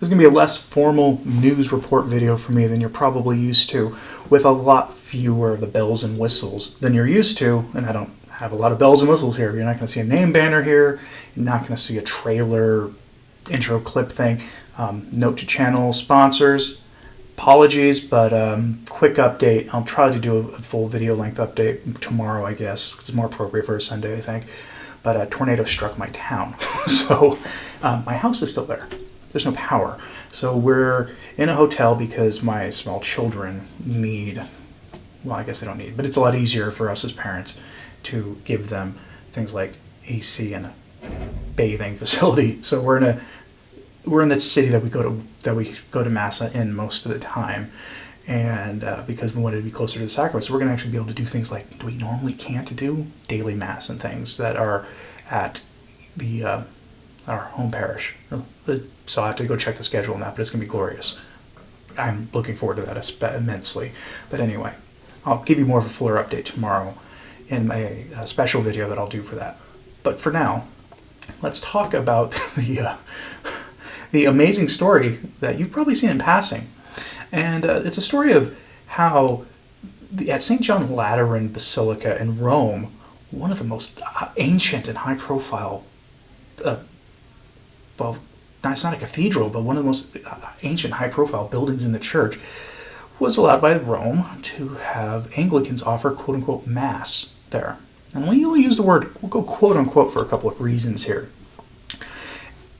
is going to be a less formal news report video for me than you're probably used to, with a lot fewer of the bells and whistles than you're used to, and I don't have a lot of bells and whistles here. You're not going to see a name banner here. You're not going to see a trailer intro clip thing. Note to channel sponsors. Apologies, but quick update. I'll try to do a full video length update tomorrow, I guess, 'cause it's more appropriate for a Sunday, I think. But a tornado struck my town. So my house is still there. There's no power. So we're in a hotel because my small children need, well, I guess they don't need, but it's a lot easier for us as parents to give them things like AC and a bathing facility. So we're in the city that we go to Massa in most of the time, and because we wanted to be closer to the sacrament, so we're going to actually be able to do things like we normally can't do, daily mass and things that are at the our home parish. So I have to go check the schedule on that, but it's going to be glorious. I'm looking forward to that immensely. But anyway, I'll give you more of a fuller update tomorrow in a special video that I'll do for that. But for now, let's talk about the amazing story that you've probably seen in passing. And it's a story of how at St. John Lateran Basilica in Rome, one of the most ancient and high-profile, well, it's not a cathedral, but one of the most ancient, high-profile buildings in the church, was allowed by Rome to have Anglicans offer quote-unquote mass there. And we only use the word, we'll go quote-unquote for a couple of reasons here.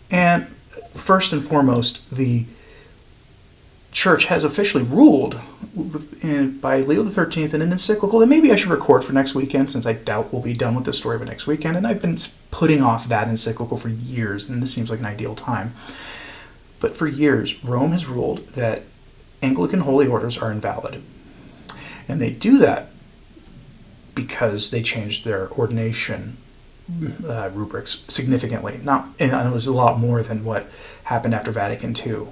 And first and foremost, the Church has officially ruled by Leo XIII in an encyclical that maybe I should record for next weekend, since I doubt we'll be done with this story by next weekend, and I've been putting off that encyclical for years, and this seems like an ideal time. But for years, Rome has ruled that Anglican holy orders are invalid. And they do that because they changed their ordination rubrics significantly. And it was a lot more than what happened after Vatican II.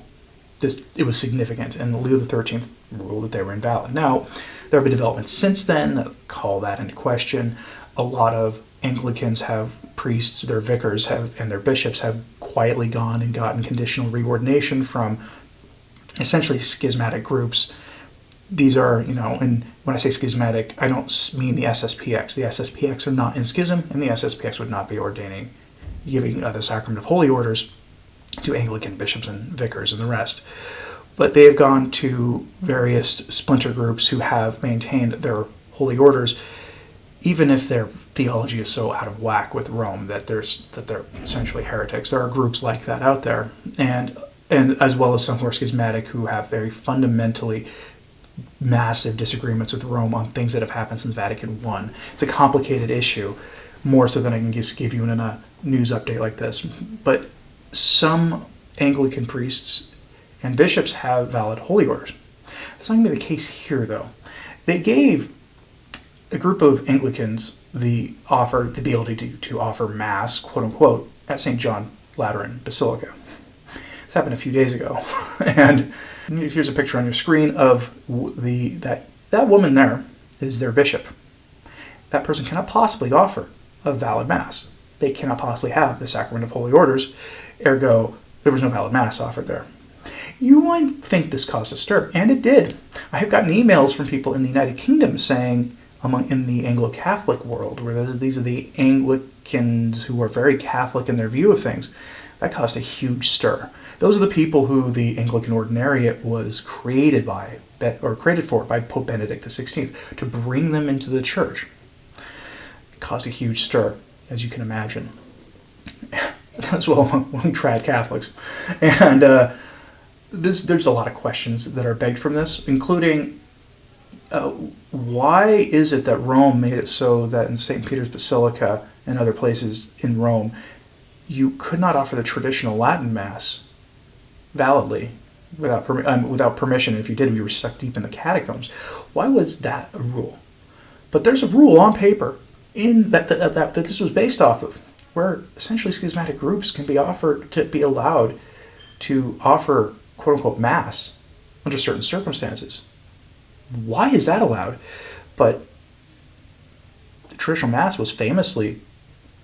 It was significant, and Leo XIII ruled that they were invalid. Now, there have been developments since then that call that into question. A lot of Anglicans have priests, their vicars and their bishops have quietly gone and gotten conditional reordination from essentially schismatic groups. These are, and when I say schismatic, I don't mean the SSPX. The SSPX are not in schism, and the SSPX would not be giving the sacrament of holy orders to Anglican bishops and vicars and the rest. But they have gone to various splinter groups who have maintained their holy orders, even if their theology is so out of whack with Rome that they're essentially heretics. There are groups like that out there, and as well as some who are schismatic who have very fundamentally massive disagreements with Rome on things that have happened since Vatican I. It's a complicated issue, more so than I can just give you in a news update like this. But some Anglican priests and bishops have valid holy orders. That's not going to be the case here, though. They gave a group of Anglicans the ability to offer Mass, quote-unquote, at St. John Lateran Basilica. This happened a few days ago. And here's a picture on your screen of that woman there is their bishop. That person cannot possibly offer a valid Mass. They cannot possibly have the sacrament of holy orders. Ergo, there was no valid Mass offered there. You might think this caused a stir, and it did. I have gotten emails from people in the United Kingdom saying, in the Anglo-Catholic world, where these are the Anglicans who are very Catholic in their view of things, that caused a huge stir. Those are the people who the Anglican Ordinariate was created for by Pope Benedict XVI to bring them into the church. It caused a huge stir, as you can imagine, as well among trad Catholics. And there's a lot of questions that are begged from this, including why is it that Rome made it so that in St. Peter's Basilica and other places in Rome, you could not offer the traditional Latin Mass validly without permission. If you did, we were stuck deep in the catacombs. Why was that a rule? But there's a rule on paper that this was based off of, where essentially schismatic groups can be allowed to offer quote-unquote Mass under certain circumstances. Why is that allowed? But the traditional Mass was famously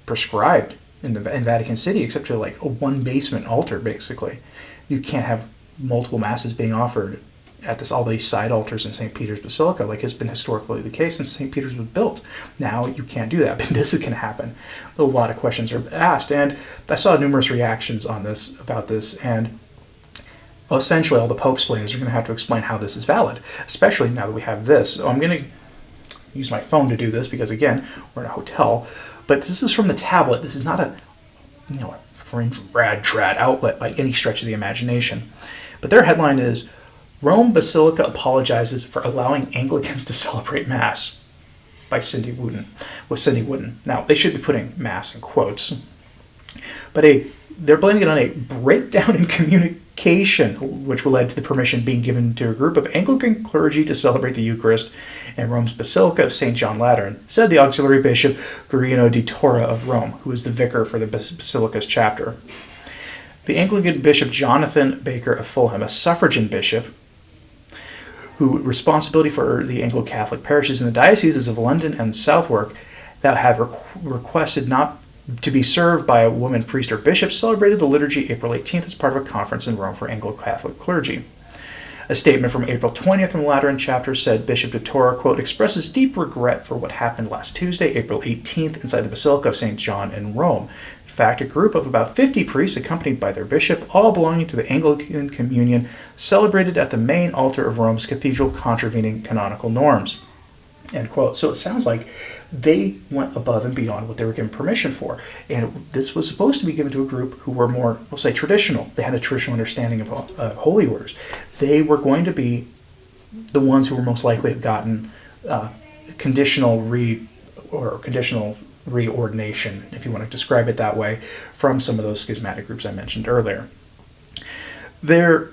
prescribed in Vatican City, except to like a one-basement altar, basically. you can't have multiple masses being offered at all these side altars in St. Peter's Basilica, like has been historically the case since St. Peter's was built. Now you can't do that, but this is going to happen. A lot of questions are asked, and I saw numerous reactions on this, about this, and essentially all the Pope explainers are going to have to explain how this is valid, especially now that we have this. So I'm going to use my phone to do this because, again, we're in a hotel, but this is from the tablet. This is not a fringe rad trad outlet by any stretch of the imagination. But their headline is, Rome Basilica apologizes for allowing Anglicans to celebrate Mass, by Cindy Wooden. Now, they should be putting Mass in quotes, but they're blaming it on a breakdown in communication, which led to the permission being given to a group of Anglican clergy to celebrate the Eucharist in Rome's Basilica of St. John Lateran, said the auxiliary bishop Guarino di Torra of Rome, who is the vicar for the Basilica's chapter. The Anglican bishop Jonathan Baker of Fulham, a suffragan bishop, who responsibility for the Anglo-Catholic parishes in the dioceses of London and Southwark that have requested not to be served by a woman priest or bishop, celebrated the liturgy April 18th as part of a conference in Rome for Anglo-Catholic clergy. A statement from April 20th from the Lateran chapter said Bishop de Torra, quote, expresses deep regret for what happened last Tuesday, April 18th, inside the Basilica of St. John in Rome. In fact, a group of about 50 priests, accompanied by their bishop, all belonging to the Anglican Communion, celebrated at the main altar of Rome's cathedral, contravening canonical norms. End quote. So it sounds like they went above and beyond what they were given permission for. And this was supposed to be given to a group who were more, we'll say, traditional. They had a traditional understanding of holy orders. They were going to be the ones who were most likely to have gotten conditional reordination, if you want to describe it that way, from some of those schismatic groups I mentioned earlier.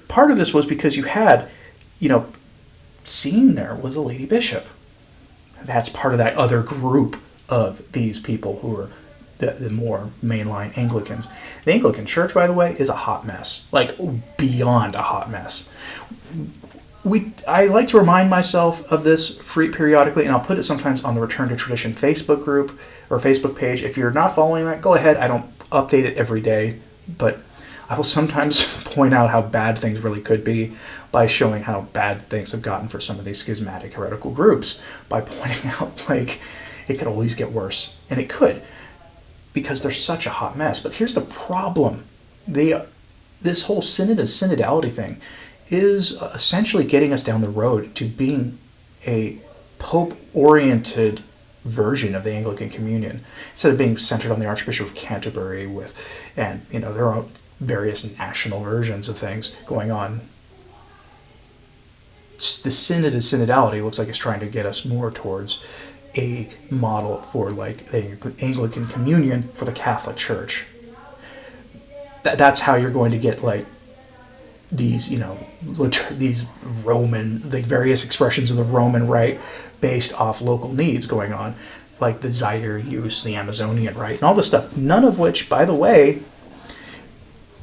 Part of this was because you had, seen there was a lady bishop. That's part of that other group of these people who are the more mainline Anglicans. The Anglican Church, by the way, is a hot mess, like beyond a hot mess. I like to remind myself of this periodically, and I'll put it sometimes on the Return to Tradition Facebook group or Facebook page. If you're not following that, go ahead. I don't update it every day, but I will sometimes point out how bad things really could be by showing how bad things have gotten for some of these schismatic heretical groups, by pointing out, like, it could always get worse. And it could, because they're such a hot mess. But here's the problem. This whole synodality thing is essentially getting us down the road to being a Pope-oriented version of the Anglican Communion, instead of being centered on the Archbishop of Canterbury and their own various national versions of things going on. The synodality looks like it's trying to get us more towards a model for like the Anglican Communion for the Catholic Church. That's how you're going to get like these, these Roman, the various expressions of the Roman Rite based off local needs going on, like the Zaire use, the Amazonian Rite, and all this stuff. None of which, by the way,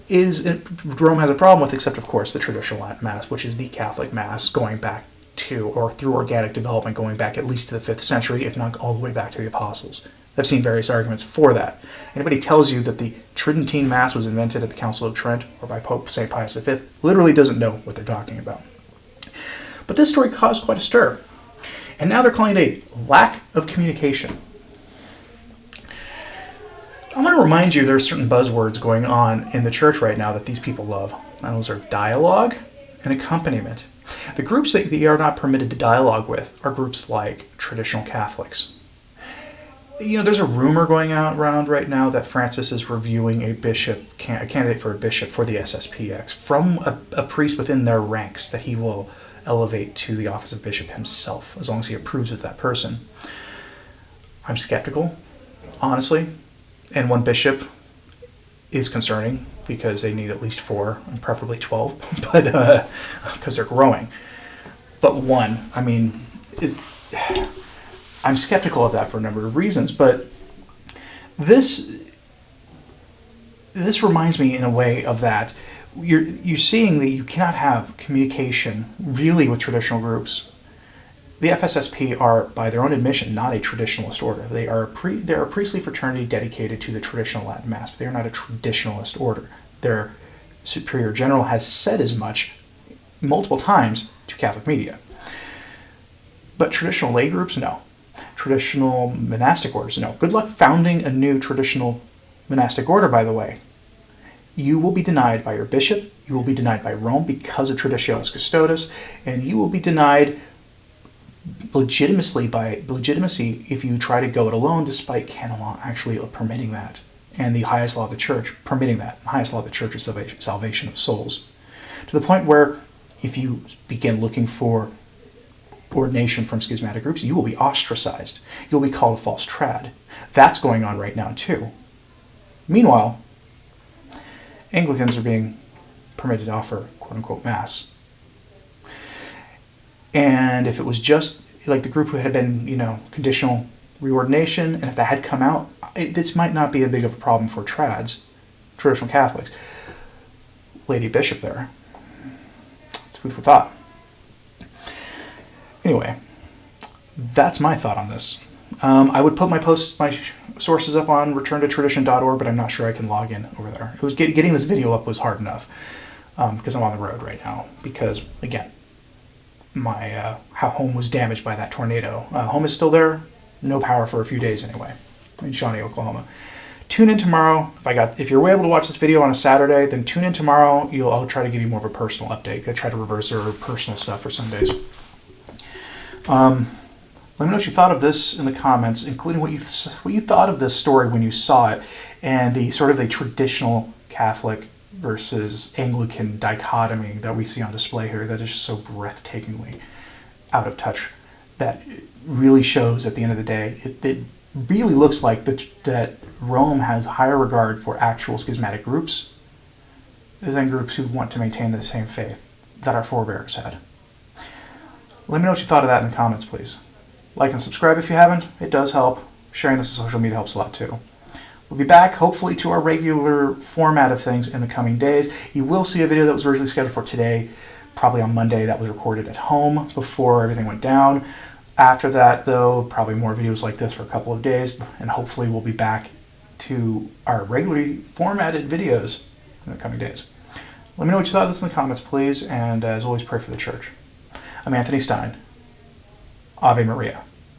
Rome has a problem with, except of course the traditional Latin Mass, which is the Catholic Mass going back to, or through organic development, going back at least to the 5th century, if not all the way back to the Apostles. I've seen various arguments for that. Anybody tells you that the Tridentine Mass was invented at the Council of Trent or by Pope St. Pius V literally doesn't know what they're talking about. But this story caused quite a stir. And now they're calling it a lack of communication. I want to remind you there are certain buzzwords going on in the church right now that these people love. And those are dialogue and accompaniment. The groups that they are not permitted to dialogue with are groups like traditional Catholics. There's a rumor going around right now that Francis is reviewing a candidate for a bishop for the SSPX from a priest within their ranks that he will elevate to the office of bishop himself, as long as he approves of that person. I'm skeptical, honestly. And one bishop is concerning because they need at least 4, and preferably 12, but because they're growing. But one, I'm skeptical of that for a number of reasons. But this reminds me in a way of that. You're seeing that you cannot have communication really with traditional groups. The FSSP are, by their own admission, not a traditionalist order. They're a priestly fraternity dedicated to the traditional Latin Mass, but they are not a traditionalist order. They're Superior General has said as much multiple times to Catholic media. But traditional lay groups, no. Traditional monastic orders, no. Good luck founding a new traditional monastic order, by the way. You will be denied by your bishop, you will be denied by Rome because of Traditionis Custodes, and you will be denied legitimacy if you try to go it alone, despite canon law actually permitting that, and the highest law of the church permitting that. The highest law of the church is salvation of souls. To the point where if you begin looking for ordination from schismatic groups, you will be ostracized. You'll be called a false trad. That's going on right now too. Meanwhile, Anglicans are being permitted to offer quote-unquote Mass. And if it was just like the group who had been, conditional reordination, and if that had come out, this might not be a big of a problem for trads, traditional Catholics. Lady Bishop there. It's food for thought. Anyway, that's my thought on this. I would put my sources up on returntotradition.org, but I'm not sure I can log in over there. It was getting this video up was hard enough because I'm on the road right now. Because again, my home was damaged by that tornado. Home is still there, no power for a few days anyway, in Shawnee, Oklahoma. Tune in tomorrow. If you're able to watch this video on a Saturday, then tune in tomorrow. I'll try to give you more of a personal update. I try to reverse our personal stuff for Sundays. Let me know what you thought of this in the comments, including what you thought of this story when you saw it, and the sort of the traditional Catholic versus Anglican dichotomy that we see on display here that is just so breathtakingly out of touch. That really shows at the end of the day, it really looks like that Rome has higher regard for actual schismatic groups than groups who want to maintain the same faith that our forebears had. Let me know what you thought of that in the comments, please. Like and subscribe if you haven't. It does help. Sharing this on social media helps a lot too. We'll be back, hopefully, to our regular format of things in the coming days. You will see a video that was originally scheduled for today, probably on Monday, that was recorded at home before everything went down. After that, though, probably more videos like this for a couple of days, and hopefully we'll be back to our regularly formatted videos in the coming days. Let me know what you thought of this in the comments, please, and as always, pray for the church. I'm Anthony Stine. Ave Maria.